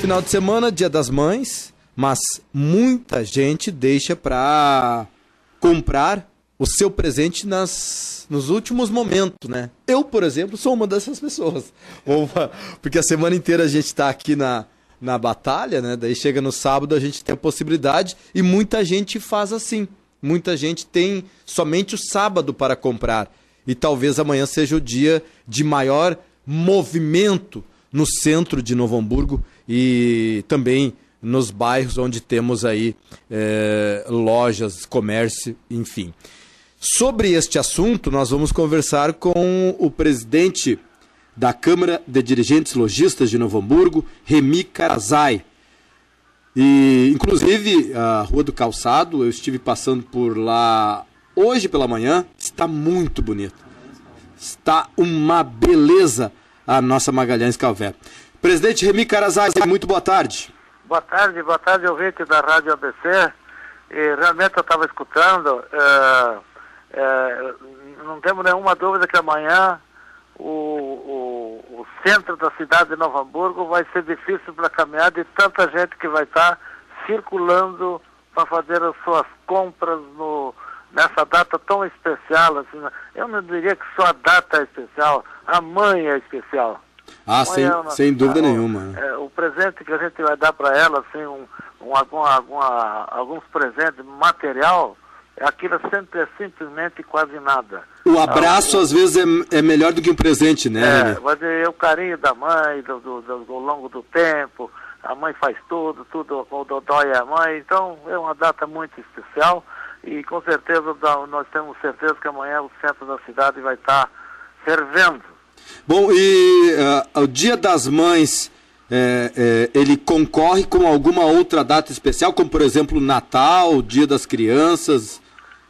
Final de semana, Dia das Mães, mas muita gente deixa para comprar o seu presente nos últimos momentos, né? Eu, por exemplo, sou uma dessas pessoas. Porque a semana inteira a gente está aqui na batalha, né? Daí chega no sábado, a gente tem a possibilidade e muita gente faz assim. Muita gente tem somente o sábado para comprar. E talvez amanhã seja o dia de maior movimento no centro de Novo Hamburgo e também nos bairros onde temos aí lojas, comércio, enfim. Sobre este assunto, nós vamos conversar com o presidente da Câmara de Dirigentes Lojistas de Novo Hamburgo, Remy Karazai. E, inclusive, a Rua do Calçado, eu estive passando por lá hoje pela manhã, está muito bonito. Está uma beleza a nossa Magalhães Calvé. Presidente Remy Karazai, muito boa tarde. Boa tarde, ouvinte da Rádio ABC. E realmente eu estava escutando, não temos nenhuma dúvida que amanhã o centro da cidade de Novo Hamburgo vai ser difícil para caminhar de tanta gente que vai estar circulando para fazer as suas compras nessa data tão especial. Assim, eu não diria que só a data é especial, a mãe é especial. Ah, sem dúvida nenhuma. O presente que a gente vai dar para ela, assim, alguns presentes material, aquilo sempre é simplesmente quase nada. O abraço às vezes é melhor do que um presente, né? Vai dizer, o carinho da mãe, ao longo do tempo, a mãe faz tudo o dodói é a mãe, então é uma data muito especial e com certeza nós temos certeza que amanhã o centro da cidade vai estar fervendo. Bom, e o Dia das Mães, ele concorre com alguma outra data especial, como por exemplo Natal, Dia das Crianças?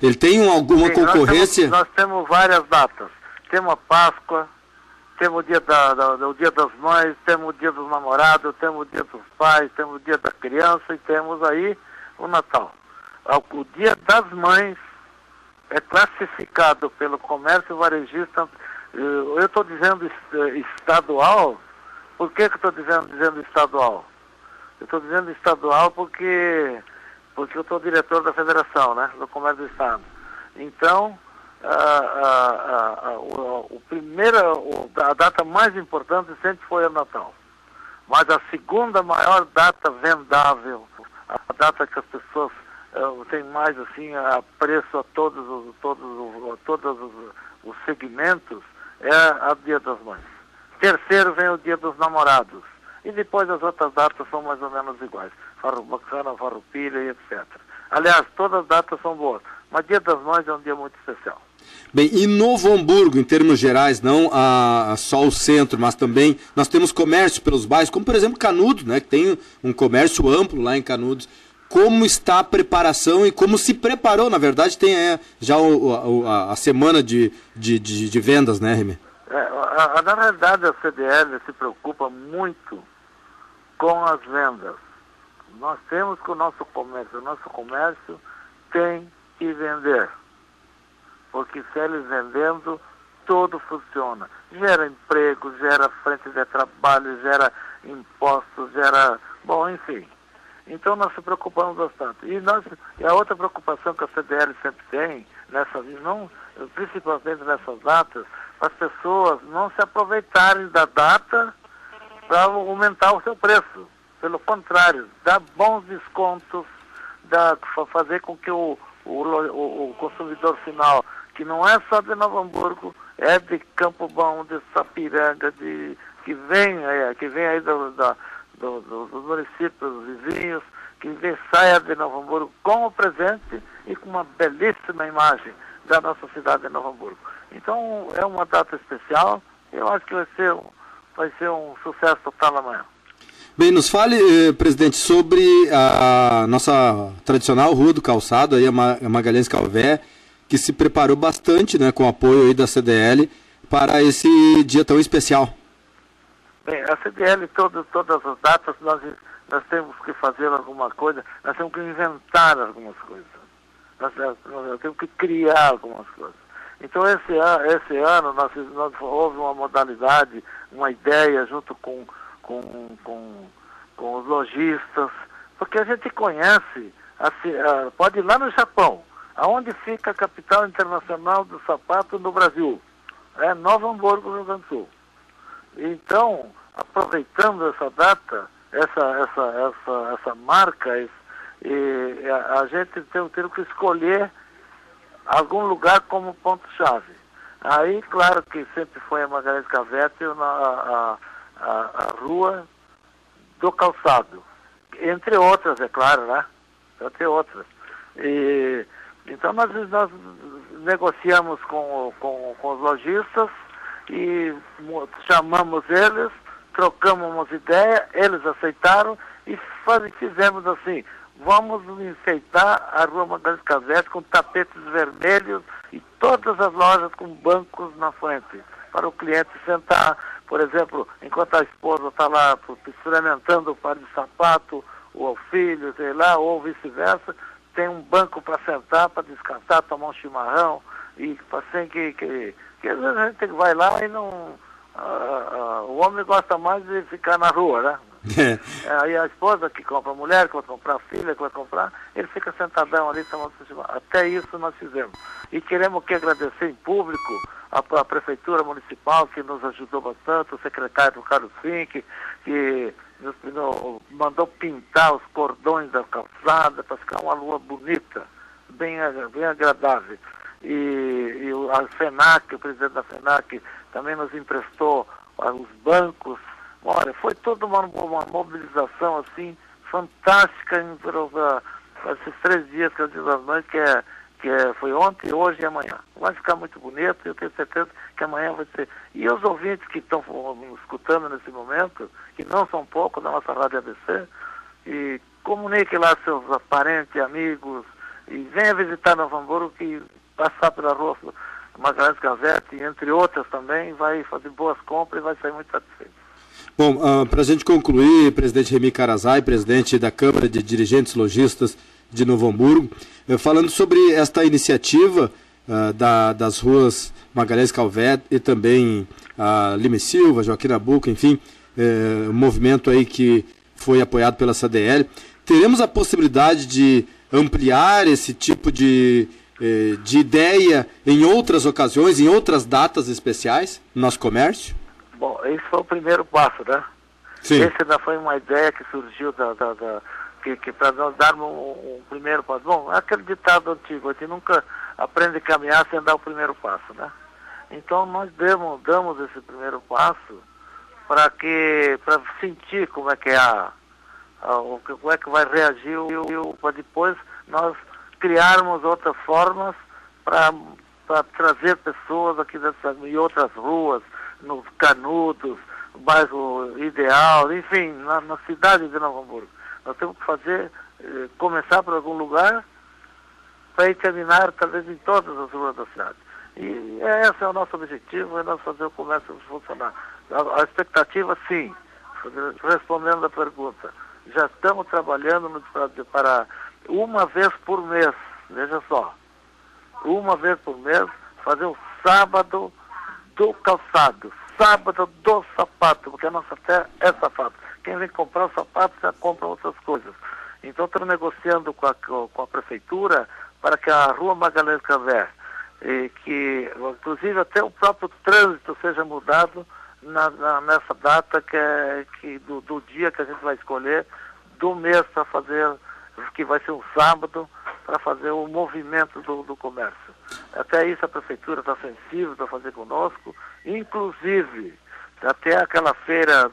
Ele tem alguma concorrência? Nós temos várias datas. Temos a Páscoa, temos o Dia das Mães, temos o Dia dos Namorados, temos o Dia dos Pais, temos o Dia da Criança e temos aí o Natal. O Dia das Mães é classificado pelo comércio varejista. Eu estou dizendo estadual. Por que eu estou dizendo estadual? Eu estou dizendo estadual porque eu sou diretor da federação, né, do comércio do estado. Então, a data mais importante sempre foi o Natal. Mas a segunda maior data vendável, a data que as pessoas têm mais assim apreço a todos os segmentos, é a Dia das Mães. Terceiro vem o Dia dos Namorados. E depois as outras datas são mais ou menos iguais. Farroupilha, Farroupilha e etc. Aliás, todas as datas são boas. Mas Dia das Mães é um dia muito especial. Bem, e Novo Hamburgo, em termos gerais, não só o centro, mas também nós temos comércio pelos bairros, como por exemplo Canudos, né, que tem um comércio amplo lá em Canudos. Como está a preparação e como se preparou, na verdade, tem já a semana de vendas, né, Remy? Na realidade, a CDL se preocupa muito com as vendas. Nós temos que o nosso comércio tem que vender. Porque se eles vendendo, tudo funciona. Gera emprego, gera frente de trabalho, gera impostos, enfim. Então nós se preocupamos bastante. E a outra preocupação que a CDL sempre tem, principalmente nessas datas, as pessoas não se aproveitarem da data para aumentar o seu preço. Pelo contrário, dar bons descontos, fazer com que o consumidor final, que não é só de Novo Hamburgo, é de Campo Bom, de Sapiranga, que vem aí dos municípios vizinhos, que saia de Novo Hamburgo com o presente e com uma belíssima imagem da nossa cidade de Novo Hamburgo. Então é uma data especial, eu acho que vai ser um sucesso total amanhã. Bem, nos fale, presidente, sobre a nossa tradicional Rua do Calçado, aí, a Magalhães Calvé, que se preparou bastante, né, com o apoio aí da CDL para esse dia tão especial. Bem, a CDL, todas as datas, nós temos que fazer alguma coisa, nós temos que inventar algumas coisas, nós temos que criar algumas coisas. Então, esse ano, nós houve uma modalidade, uma ideia, junto com com os lojistas, porque a gente conhece, pode ir lá no Japão, aonde fica a capital internacional do sapato no Brasil, é Novo Hamburgo, Rio Grande do Sul. Então, aproveitando essa data, essa marca, a gente tem que escolher algum lugar como ponto-chave. Aí, claro que sempre foi a Magalhães Cavete a Rua do Calçado, entre outras, é claro, né? Entre outras. Então nós negociamos com os lojistas e chamamos eles, trocamos umas ideias, eles aceitaram e fizemos assim: vamos enfeitar a Rua Magalhães Cavete com tapetes vermelhos e todas as lojas com bancos na frente, para o cliente sentar, por exemplo, enquanto a esposa está lá experimentando o par de sapato, ou o filho, sei lá, ou vice-versa, tem um banco para sentar, para descansar, tomar um chimarrão, e assim que às vezes a gente vai lá e não... o homem gosta mais de ficar na rua, né? Aí a esposa que compra, a mulher que vai comprar, a filha que vai comprar, ele fica sentadão ali, tomando chimarrão. Até isso nós fizemos. E queremos agradecer em público a Prefeitura Municipal, que nos ajudou bastante, o secretário Carlos Fink, que nos mandou pintar os cordões da calçada para ficar uma rua bonita, bem agradável. E a FENAC, o presidente da FENAC, também nos emprestou os bancos. Olha, foi toda uma mobilização assim, fantástica esses 3 dias que eu digo às mães, foi ontem, hoje e amanhã. Vai ficar muito bonito e eu tenho certeza que amanhã vai ser. E os ouvintes que estão escutando nesse momento, que não são poucos da nossa Rádio ABC, e comunique lá seus parentes, amigos, e venha visitar Novo Hamburgo, que passar pela Rua Magalhães Cavete, entre outras também, vai fazer boas compras e vai sair muito satisfeito. Bom, para a gente concluir, presidente Remy Karazai, presidente da Câmara de Dirigentes Lojistas de Novo Hamburgo, falando sobre esta iniciativa das ruas Magalhães Cavete e também Lima e Silva, Joaquim Nabuco, enfim, um movimento aí que foi apoiado pela CDL. Teremos a possibilidade de ampliar esse tipo de ideia em outras ocasiões, em outras datas especiais no nosso comércio? Bom, esse foi o primeiro passo, né? Sim. Esse ainda foi uma ideia que surgiu que para nós darmos um primeiro passo. Bom, aquele ditado antigo, a gente nunca aprende a caminhar sem dar o primeiro passo, né? Então nós damos esse primeiro passo para sentir como é que como é que vai reagir para depois nós criarmos outras formas para trazer pessoas aqui em outras ruas, nos Canudos, o bairro Ideal, enfim, na cidade de Novo Hamburgo. Nós temos que começar por algum lugar para ir terminar, talvez, em todas as ruas da cidade. E esse é o nosso objetivo, é nós fazer o comércio funcionar. A expectativa, sim, respondendo a pergunta, já estamos trabalhando para uma vez por mês, veja só, uma vez por mês, fazer o sábado do calçado, sábado do sapato, porque a nossa terra é sapato. Quem vem comprar o sapato já compra outras coisas. Então estamos negociando com a prefeitura para que a Rua Magalhães Cavete, que inclusive até o próprio trânsito seja mudado nessa data do dia que a gente vai escolher, do mês para fazer, que vai ser um sábado, para fazer o movimento do comércio. Até isso a prefeitura está sensível para fazer conosco, inclusive até aquela feira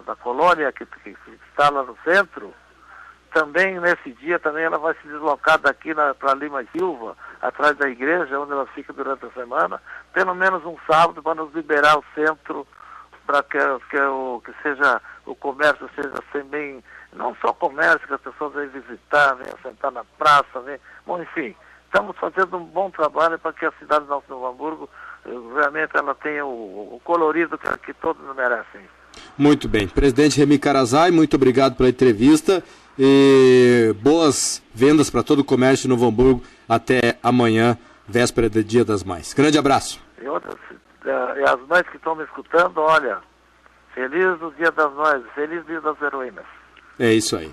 da colônia que está lá no centro, também nesse dia também ela vai se deslocar daqui para Lima e Silva, atrás da igreja, onde ela fica durante a semana, pelo menos um sábado para nos liberar o centro, para que seja, o comércio seja assim bem, não só comércio, que as pessoas venham visitar, venham sentar na praça, bom, enfim, estamos fazendo um bom trabalho para que a cidade de Novo Hamburgo realmente ela tenha o colorido que todos merecem. Muito bem. Presidente Remy Karazai, muito obrigado pela entrevista e boas vendas para todo o comércio de Novo Hamburgo até amanhã, véspera do Dia das Mães. Grande abraço. E as mães que estão me escutando, olha, Feliz o Dia das Mães, feliz Dia das Heroínas. É isso aí.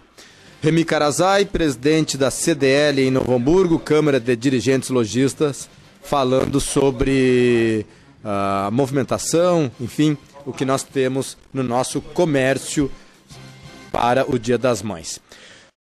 Remy Carazai, presidente da CDL em Novo Hamburgo, Câmara de Dirigentes Lojistas, falando sobre a movimentação, enfim, o que nós temos no nosso comércio para o Dia das Mães.